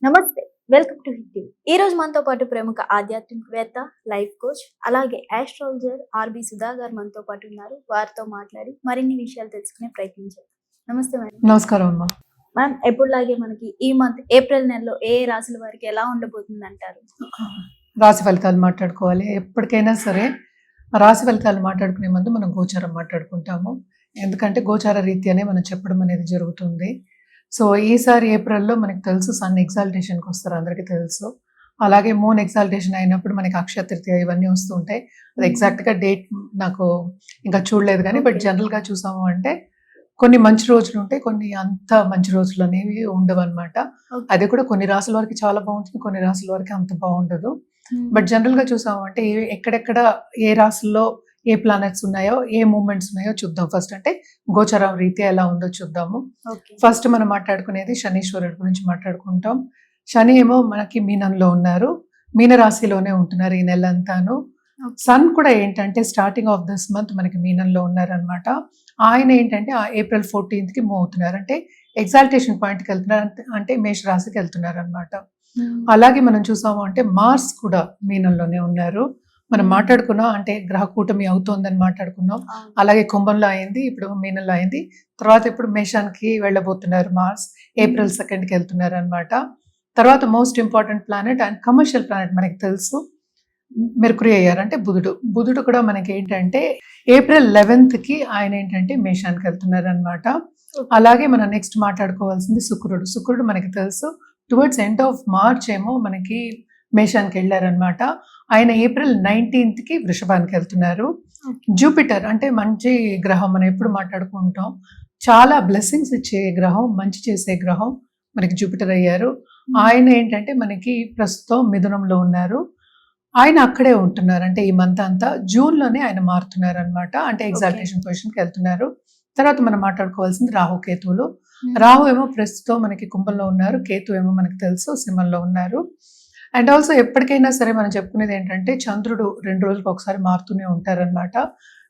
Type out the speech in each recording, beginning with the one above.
నమస్తే. Welcome to hit TV. ఈ రోజు మనతో పాటు ప్రముఖ ఆధ్యాత్మికవేత్త, లైఫ్ కోచ్, అలాగే ఆస్ట్రాలజర్ ఆర్బి సుధా గారు మనతో పాటు ఉన్నారు. వారితో మాట్లాడి మరిన్ని విషయాలు తెలుసుకునే ప్రయత్నం చేద్దాం. నమస్తే మేడం. నమస్కారం అమ్మా. మ్యామ్, ఎప్పుడులాగే మనకి ఈ మంత్ ఏప్రిల్ నెలలో ఏ రాశుల వారికి ఎలా ఉండబోతుంది అంటారు? రాశి ఫలితాలు మాట్లాడుకోవాలి. ఎప్పటికైనా సరే రాశి ఫలితాలు మాట్లాడుకునే ముందు మనం గోచారం మాట్లాడుకుంటాము. ఎందుకంటే గోచార రీత్యానే మనం చెప్పడం అనేది జరుగుతుంది. సో ఈసారి ఏప్రిల్లో మనకి తెలుసు సన్ ఎగ్జాల్టేషన్కి వస్తారు, అందరికీ తెలుసు. అలాగే మూన్ ఎగ్జాల్టేషన్ అయినప్పుడు మనకి అక్షయ తృతీయ ఇవన్నీ వస్తూ ఉంటాయి. అది ఎగ్జాక్ట్గా డేట్ నాకు ఇంకా చూడలేదు కానీ బట్ జనరల్గా చూసాము అంటే కొన్ని మంచి రోజులు ఉంటాయి, కొన్ని అంత మంచి రోజులు అనేవి ఉండవు అనమాట. అది కూడా కొన్ని రాసుల వరకు చాలా బాగుంటుంది, కొన్ని రాసుల వరకు అంత బాగుండదు. బట్ జనరల్గా చూసాము అంటే ఎక్కడెక్కడ ఏ రాసుల్లో ఏ ప్లానెట్స్ ఉన్నాయో ఏ మూమెంట్స్ ఉన్నాయో చూద్దాం. ఫస్ట్ అంటే గోచరం రీత్యా ఎలా ఉందో చూద్దాము. ఫస్ట్ మనం మాట్లాడుకునేది శనీశ్వరుడు గురించి మాట్లాడుకుంటాం. శని ఏమో మనకి మీనంలో ఉన్నారు, మీన రాశిలోనే ఉంటున్నారు ఈ నెలంతాను. సన్ కూడా ఏంటంటే స్టార్టింగ్ ఆఫ్ దిస్ మంత్ మనకి మీనంలో ఉన్నారనమాట. ఆయన ఏంటంటే ఏప్రిల్ 14th మూవ్ అవుతున్నారు, అంటే ఎగ్జాల్టేషన్ పాయింట్కి వెళ్తున్నారు, అంటే మేష రాశికి వెళ్తున్నారు అనమాట. అలాగే మనం చూసాము అంటే మార్స్ కూడా మీనంలోనే ఉన్నారు. మనం మాట్లాడుకున్నాం అంటే గ్రహ కూటమి అవుతోందని మాట్లాడుకున్నాం. అలాగే కుంభంలో అయింది, ఇప్పుడు మీనంలో అయింది, తర్వాత ఇప్పుడు మేషానికి వెళ్ళబోతున్నారు. మార్స్ ఏప్రిల్ 2కి వెళ్తున్నారు అనమాట. తర్వాత most important planet and commercial planet మనకి తెలుసు మెర్కురీ అయ్యారు, అంటే బుధుడు కూడా మనకి ఏంటంటే ఏప్రిల్ 11కి ఆయన ఏంటంటే మేషానికి వెళ్తున్నారు అనమాట. అలాగే మనం నెక్స్ట్ మాట్లాడుకోవాల్సింది శుక్రుడు మనకి తెలుసు టువర్డ్స్ ఎండ్ ఆఫ్ మార్చ్ ఏమో మనకి మేషానికి వెళ్ళారనమాట. ఆయన ఏప్రిల్ 19కి వృషభానికి వెళ్తున్నారు. జూపిటర్ అంటే మంచి గ్రహం, మనం ఎప్పుడు మాట్లాడుకుంటాం, చాలా బ్లెస్సింగ్స్ ఇచ్చే గ్రహం, మంచి చేసే గ్రహం మనకి జూపిటర్ అయ్యారు. ఆయన ఏంటంటే మనకి ప్రస్తుతం మిథునంలో ఉన్నారు. ఆయన అక్కడే ఉంటున్నారు, అంటే ఈ మంత్ అంతా జూన్లోనే ఆయన మారుతున్నారు అనమాట, అంటే ఎగ్జాల్టేషన్ పొజిషన్కి వెళ్తున్నారు. తర్వాత మనం మాట్లాడుకోవాల్సింది రాహు కేతువులు. రాహు ఏమో ప్రస్తుతం మనకి కుంభంలో ఉన్నారు, కేతు ఏమో మనకి తెలుసు సింహంలో ఉన్నారు. అండ్ ఆల్సో ఎప్పటికైనా సరే మనం చెప్పుకునేది ఏంటంటే చంద్రుడు 2 రోజులకు ఒకసారి మారుతూనే ఉంటారనమాట.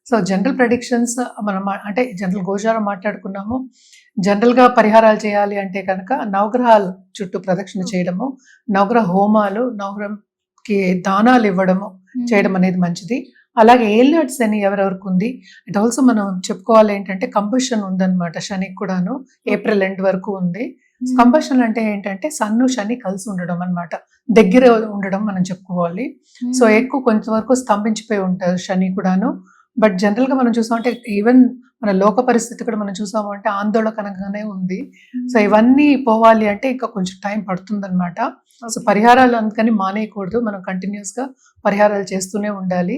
సో జనరల్ ప్రెడిక్షన్స్ మనం అంటే జనరల్ గోచారం మాట్లాడుకున్నాము. జనరల్గా పరిహారాలు చేయాలి అంటే కనుక నవగ్రహాలు చుట్టూ ప్రదక్షిణ చేయడము, నవగ్రహ హోమాలు, నవగ్రహంకి దానాలు ఇవ్వడము చేయడం అనేది మంచిది. అలాగే ఏలినాటి శని ఎవరెవరికి ఉంది, అండ్ ఆల్సో మనం చెప్పుకోవాలి ఏంటంటే కంబషన్ ఉందన్నమాట శనికి కూడాను, ఏప్రిల్ ఎండ్ వరకు ఉంది. కంబషన్ అంటే ఏంటంటే సన్ను శని కలిసి ఉండడం అనమాట, దగ్గర ఉండడం మనం చెప్పుకోవాలి. సో ఎక్కువ కొంతవరకు స్తంభించిపోయి ఉంటారు శని కూడాను. బట్ జనరల్ గా మనం చూసామంటే ఈవెన్ మన లోక పరిస్థితి కూడా మనం చూసాము అంటే ఆందోళనకరంగానే ఉంది. సో ఇవన్నీ పోవాలి అంటే ఇంకా కొంచెం టైం పడుతుంది అనమాట. సో పరిహారాలు అందుకని మానేయకూడదు, మనం కంటిన్యూస్ గా పరిహారాలు చేస్తూనే ఉండాలి.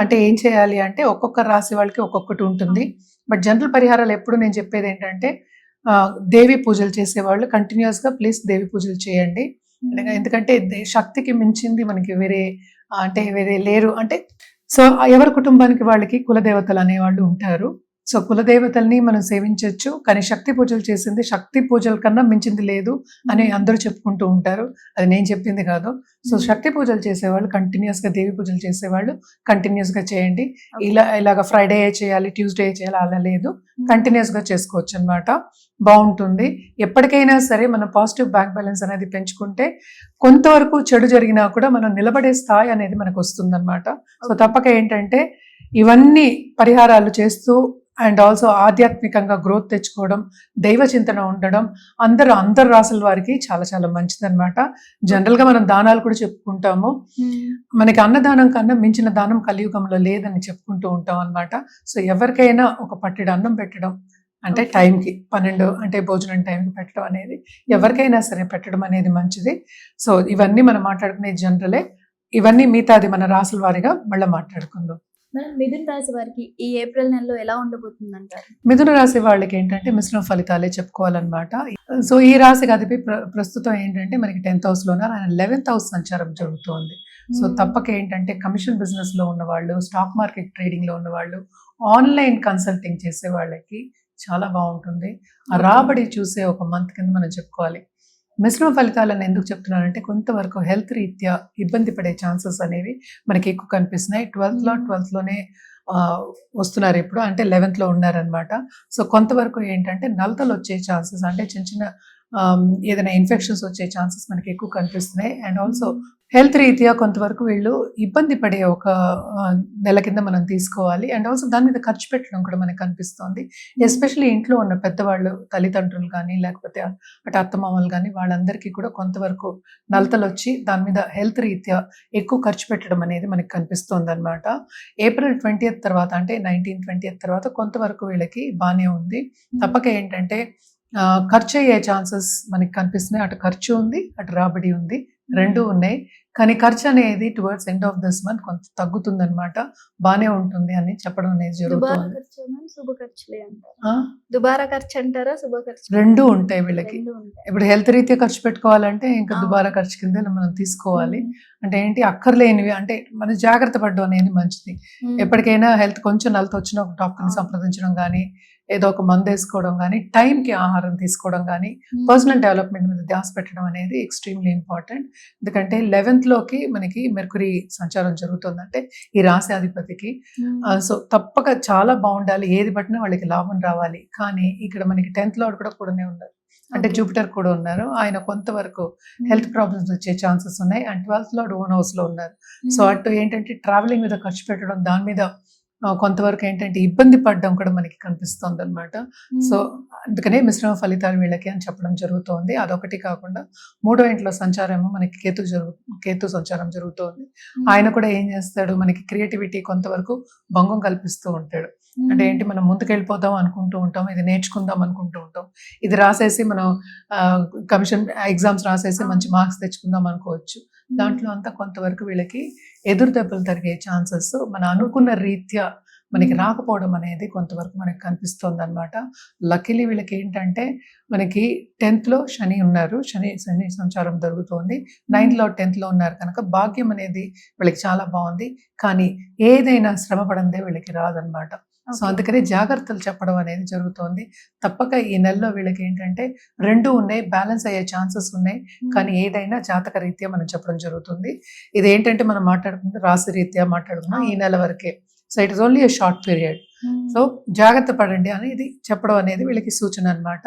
అంటే ఏం చేయాలి అంటే ఒక్కొక్క రాశి వాళ్ళకి ఒక్కొక్కటి ఉంటుంది. బట్ జనరల్ పరిహారాలు ఎప్పుడు నేను చెప్పేది ఏంటంటే దేవి పూజలు చేసేవాళ్ళు కంటిన్యూస్ గా ప్లీజ్ దేవి పూజలు చేయండి. ఎందుకంటే శక్తికి మించింది మనకి వేరే లేరు. అంటే సో ఎవరి కుటుంబానికి వాళ్ళకి కులదేవతలు అనేవాళ్ళు ఉంటారు. సో కులదేవతల్ని మనం సేవించవచ్చు, కానీ శక్తి పూజలు చేసింది శక్తి పూజల కన్నా మించింది లేదు అని అందరూ చెప్పుకుంటూ ఉంటారు. అది నేను చెప్పింది కాదు. సో శక్తి పూజలు చేసేవాళ్ళు కంటిన్యూస్ గా, దేవి పూజలు చేసేవాళ్ళు కంటిన్యూస్ గా చేయండి. ఇలాగ ఫ్రైడే చేయాలి, ట్యూస్డే చేయాలి అలా లేదు, కంటిన్యూస్ గా చేసుకోవచ్చు అనమాట, బాగుంటుంది. ఎప్పటికైనా సరే మనం పాజిటివ్ బ్యాంక్ బ్యాలెన్స్ అనేది పెంచుకుంటే కొంతవరకు చెడు జరిగినా కూడా మనం నిలబడే స్థాయి అనేది మనకు వస్తుంది అనమాట. సో తప్పక ఏంటంటే ఇవన్నీ పరిహారాలు చేస్తూ అండ్ ఆల్సో ఆధ్యాత్మికంగా గ్రోత్ తెచ్చుకోవడం, దైవ చింతన ఉండడం అందరు రాసుల వారికి చాలా చాలా మంచిది అనమాట. జనరల్ గా మనం దానాలు కూడా చెప్పుకుంటాము, మనకి అన్నదానం కన్నా మించిన దానం కలియుగంలో లేదని చెప్పుకుంటూ ఉంటాం అనమాట. సో ఎవరికైనా ఒక పట్టెడు అన్నం పెట్టడం అంటే టైంకి 12 అంటే భోజనం టైంకి పెట్టడం అనేది ఎవరికైనా సరే పెట్టడం అనేది మంచిది. సో ఇవన్నీ మనం మాట్లాడుకునే జనరలే, ఇవన్నీ మిగతాది మన రాసుల వారిగా మళ్ళీ మాట్లాడుకుందాం. మిథున రాశి వారికి ఈ ఏప్రిల్ నెలలో ఎలా ఉండబోతుంది అంటారు? మిథున రాశి వాళ్ళకి ఏంటంటే మిశ్రమ ఫలితాలే చెప్పుకోవాలన్నమాట. సో ఈ రాశికి అధిపతి ప్రస్తుతం ఏంటంటే మనకి 10th house లో ఉన్నారు, ఆయన 11th house సంచారం జరుగుతోంది. సో తప్పక ఏంటంటే కమిషన్ బిజినెస్ లో ఉన్నవాళ్ళు, స్టాక్ మార్కెట్ ట్రేడింగ్ లో ఉన్నవాళ్ళు, ఆన్లైన్ కన్సల్టింగ్ చేసే వాళ్ళకి చాలా బాగుంటుంది. ఆ రాబడి చూసే ఒక మంత్ కింద మనం చెప్పుకోవాలి. మిశ్రమ ఫలితాలను ఎందుకు చెప్తున్నానంటే కొంతవరకు హెల్త్ రీత్యా ఇబ్బంది పడే ఛాన్సెస్ అనేవి మనకి ఎక్కువ కనిపిస్తున్నాయి. 12th లోనే వస్తున్నారు ఇప్పుడు, అంటే 11th లో ఉన్నారనమాట. సో కొంతవరకు ఏంటంటే నలతలు వచ్చే ఛాన్సెస్, అంటే చిన్న చిన్న ఏదైనా ఇన్ఫెక్షన్స్ వచ్చే ఛాన్సెస్ మనకి ఎక్కువ కనిపిస్తున్నాయి. అండ్ ఆల్సో హెల్త్ రీత్యా కొంతవరకు వీళ్ళు ఇబ్బంది పడే ఒక నెల కింద మనం తీసుకోవాలి. అండ్ ఆల్సో దాని మీద ఖర్చు పెట్టడం కూడా మనకు కనిపిస్తుంది. ఎస్పెషల్లీ ఇంట్లో ఉన్న పెద్దవాళ్ళు, తల్లిదండ్రులు కానీ లేకపోతే అటు అత్తమామలు కానీ వాళ్ళందరికీ కూడా కొంతవరకు నలతలు వచ్చి దాని మీద హెల్త్ రీత్యా ఎక్కువ ఖర్చు పెట్టడం అనేది మనకి కనిపిస్తుంది అనమాట. ఏప్రిల్ 20th తర్వాత అంటే 19-20th తర్వాత కొంతవరకు వీళ్ళకి బాగానే ఉంది. తప్పక ఏంటంటే ఖర్చు అయ్యే ఛాన్సెస్ మనకి కనిపిస్తున్నాయి. అటు ఖర్చు ఉంది, అటు రాబడి ఉంది, రెండు ఉన్నాయి. కానీ ఖర్చు అనేది towards end of this month కొంత తగ్గుతుంది అనమాట. బానే ఉంటుంది అని చెప్పడం అనేది దుబారా జరుగుతుంది. ఖర్చు శుభ ఖర్చులే అంటారా? దుబారా ఖర్చు అంటారా, శుభ ఖర్చు? రెండు ఉంటాయి వీళ్ళకి. రెండు ఉంటాయి. ఇప్పుడు హెల్త్ రీత్యా ఖర్చు పెట్టుకోవాలంటే ఇంకా అవును. దుబారా ఖర్చు కింద మనం తీసుకోవాలి. ఉమ్. అంటే ఏంటి, అక్కర్లేనివి అంటే మనం జాగ్రత్త పడడం అనేది మంచిది. ఉమ్. ఎప్పటికైనా హెల్త్ కొంచెం నలత వచ్చిన ఒక డాక్టర్ని అవును. సంప్రదించడం కానీ, ఏదో ఒక మందు వేసుకోవడం కానీ, టైంకి ఆహారం తీసుకోవడం కానీ, ఉమ్. పర్సనల్ డెవలప్మెంట్ మీద ధ్యాస పెట్టడం అనేది ఎక్స్ట్రీమ్లీ ఇంపార్టెంట్. ఎందుకంటే 11th లోకి మనకి మెర్కురీ సంచారం జరుగుతుందంటే ఈ రాశి అధిపతికి. ఉమ్. సో తప్పక చాలా బాగుండాలి, ఏది పట్టినా వాళ్ళకి లాభం రావాలి. కానీ ఇక్కడ మనకి 10th లార్డ్ కూడా కూడానే ఉన్నారు, అంటే Okay. జూపిటర్ కూడా ఉన్నారు. ఆయన కొంతవరకు ఉమ్. హెల్త్ ప్రాబ్లమ్స్ వచ్చే ఛాన్సెస్ ఉన్నాయి. And 12th lord own house లో ఉన్నారు. సో ఉమ్. అటు ఏంటంటే ట్రావెలింగ్ మీద ఖర్చు పెట్టడం, దాని మీద కొంతవరకు ఏంటంటే ఇబ్బంది పడడం కూడా మనకి కనిపిస్తుంది అనమాట. ఉమ్. సో అందుకనే మిశ్రమ ఫలితాలు వీళ్ళకి అని చెప్పడం జరుగుతోంది. అదొకటి కాకుండా 3వ ఇంట్లో సంచారం మనకి కేతు సంచారం జరుగుతోంది. ఉమ్. ఆయన కూడా ఏం చేస్తాడు, మనకి క్రియేటివిటీ కొంతవరకు భంగం కల్పిస్తూ ఉంటాడు. అంటే ఏంటి, మనం ముందుకెళ్ళిపోదాం అనుకుంటూ ఉంటాం, ఇది నేర్చుకుందాం అనుకుంటూ ఉంటాం, ఇది రాసేసి మనం కమిషన్ ఎగ్జామ్స్ రాసేసి మంచి మార్క్స్ తెచ్చుకుందాం అనుకోవచ్చు. దాంట్లో అంతా కొంతవరకు వీళ్ళకి ఎదురు దెబ్బలు జరిగే ఛాన్సెస్ మన అనుకున్న రీత్యా మనకి రాకపోవడం అనేది కొంతవరకు మనకి కనిపిస్తుంది అనమాట. లక్కీలీ వీళ్ళకి ఏంటంటే మనకి 10th లో శని ఉన్నారు, శని సంచారం జరుగుతోంది. 9th లో 10th లో ఉన్నారు కనుక భాగ్యం అనేది వీళ్ళకి చాలా బాగుంది. కానీ ఏదైనా శ్రమ పడందే వీళ్ళకి రాదనమాట. So Okay. అందుకని జాగ్రత్తలు చెప్పడం అనేది జరుగుతోంది. తప్పక ఈ నెలలో వీళ్ళకి ఏంటంటే రెండు ఉన్నాయి, బ్యాలెన్స్ అయ్యే ఛాన్సెస్ ఉన్నాయి. ఉమ్. కానీ ఏదైనా జాతక రీత్యా మనం చెప్పడం జరుగుతుంది. ఇదేంటంటే మనం మాట్లాడుకుంటే రాశి రీత్యా మాట్లాడుకున్నాం ఈ నెల వరకే. So it is only a short period. Um. So జాగ్రత్త పడండి అనేది చెప్పడం అనేది వీళ్ళకి సూచన అనమాట.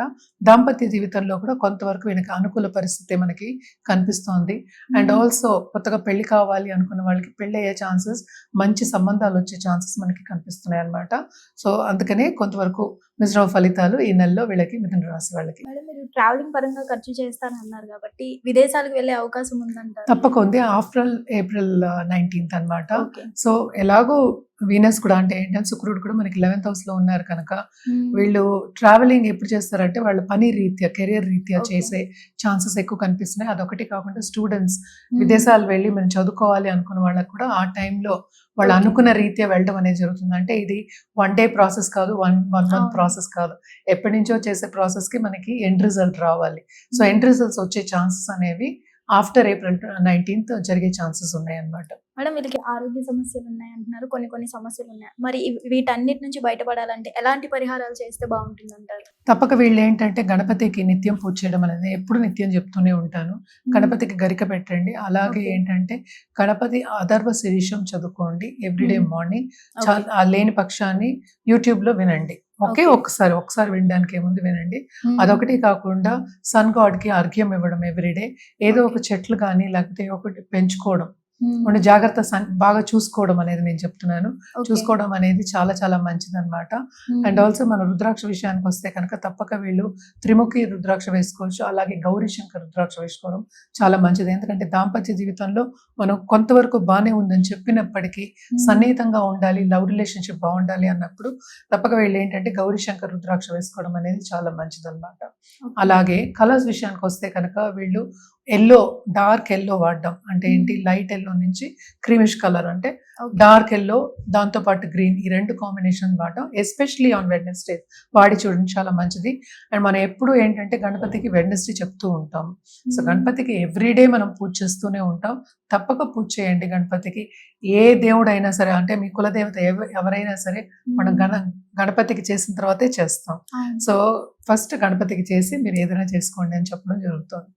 దాంపత్య జీవితంలో కూడా కొంతవరకు వీళ్ళకి అనుకూల పరిస్థితి మనకి కనిపిస్తోంది. And um. ఆల్సో కొత్తగా పెళ్లి కావాలి అనుకున్న వాళ్ళకి పెళ్లి అయ్యే ఛాన్సెస్, మంచి సంబంధాలు వచ్చే ఛాన్సెస్ మనకి కనిపిస్తున్నాయి అనమాట. సో అందుకనే కొంతవరకు మిశ్రమ ఫలితాలు ఈ నెలలో వీళ్ళకి మిథున రాశి వాళ్ళకి. మేడం, మీరు ట్రావెలింగ్ పరంగా ఖర్చు చేస్తానన్నారు కాబట్టి విదేశాలకు వెళ్ళే అవకాశం ఉందంటారా? తప్పక ఉంది. ఆఫ్టర్ ఏప్రిల్ 19th అనమాట. ఓకే. సో ఎలాగో వీనస్ కూడా అంటే ఏంటంటే శుక్రుడు కూడా మనకి 11th house లో ఉన్నారు కనుక ఉమ్. వీళ్ళు ట్రావెలింగ్ ఎప్పుడు చేస్తారంటే వాళ్ళ పని రీత్యా, కెరియర్ రీత్యా Okay. చేసే ఛాన్సెస్ ఎక్కువ కనిపిస్తున్నాయి. అదొకటి కాకుండా స్టూడెంట్స్ ఉమ్. విదేశాలు వెళ్ళి మనం చదువుకోవాలి అనుకున్న వాళ్ళకి కూడా ఆ టైంలో వాళ్ళు Okay. అనుకున్న రీత్యా వెళ్ళడం అనేది జరుగుతుంది. అంటే ఇది 1 day ప్రాసెస్ కాదు, వన్ మంత్ అవును. ప్రాసెస్ కాదు, ఎప్పటి నుంచో చేసే ప్రాసెస్ కి మనకి ఎండ్ రిజల్ట్ రావాలి. సో ఎండ్ రిజల్ట్స్ వచ్చే ఛాన్సెస్ అనేవి ఆఫ్టర్ ఏప్రిల్ 19th జరిగే ఛాన్సెస్ ఉన్నాయి అన్నమాట. మేడం, వీళ్ళకి ఆరోగ్య సమస్యలు ఉన్నాయి అంటున్నారు, కొన్ని సమస్యలు ఉన్నాయి. మరి వీటన్నిటి నుంచి బయటపడాలంటే ఎలాంటి పరిహారాలు చేస్తే బాగుంటుంది అంటారు? తప్పక వీళ్ళు ఏంటంటే గణపతికి నిత్యం పూజ చేయడం అనేది ఎప్పుడు నిత్యం చెప్తూనే ఉంటాను. గణపతికి గరిక పెట్టండి. అలాగే Okay. ఏంటంటే గణపతి అథర్వ శీర్షం చదువుకోండి ఎవ్రీడే Hmm. మార్నింగ్. Okay. ఆ లేని పక్షాన్ని యూట్యూబ్ లో వినండి. Okay. ఒకసారి వినడానికి ఏముంది, వినండి. ఉమ్. అదొకటి కాకుండా సన్ గాడ్ కి అర్ఘ్యం ఇవ్వడం ఎవ్రీడే. ఏదో Okay. ఒక చెట్లు కానీ లేకపోతే ఒకటి పెంచుకోవడం, ఉమ్. మన జాగ్రత్త బాగా చూసుకోవడం అనేది నేను చెప్తున్నాను. Okay. చూసుకోవడం అనేది చాలా చాలా మంచిది అనమాట. ఉమ్. అండ్ ఆల్సో మన రుద్రాక్ష విషయానికి వస్తే కనుక తప్పక వీళ్ళు త్రిముఖి రుద్రాక్ష వేసుకోవచ్చు. అలాగే గౌరీ శంకర్ రుద్రాక్ష వేసుకోవడం చాలా మంచిది. ఎందుకంటే దాంపత్య జీవితంలో మనం కొంతవరకు బాగానే ఉందని చెప్పినప్పటికీ ఉమ్. సన్నిహితంగా ఉండాలి, లవ్ రిలేషన్షిప్ బాగుండాలి అన్నప్పుడు తప్పక వీళ్ళు ఏంటంటే గౌరీ శంకర్ రుద్రాక్ష వేసుకోవడం అనేది చాలా మంచిది అనమాట. Okay. అలాగే కలర్స్ విషయానికి వస్తే కనుక వీళ్ళు ఎల్లో, డార్క్ ఎల్లో వాడడం. అంటే ఏంటి, లైట్ ఎల్లో నుంచి క్రీమిష్ కలర్ అంటే Okay. డార్క్ ఎల్లో, దాంతో పాటు గ్రీన్, ఈ రెండు కాంబినేషన్ వాడడం ఎస్పెషలీ ఆన్ వెడ్నెస్డే వాడి చూడండి, చాలా మంచిది. అండ్ మనం ఎప్పుడు ఏంటంటే గణపతికి వెడ్నెస్డే చెప్తూ ఉంటాం. సో ఉమ్. గణపతికి ఎవ్రీడే మనం పూజ చేస్తూనే ఉంటాం. తప్పక పూజ చేయండి గణపతికి. ఏ దేవుడైనా సరే, అంటే మీ కులదేవత ఎవరైనా సరే మనం గణపతికి చేసిన తర్వాతే చేస్తాం. అవును. సో ఫస్ట్ గణపతికి చేసి మీరు ఏదైనా చేసుకోండి అని చెప్పడం జరుగుతుంది.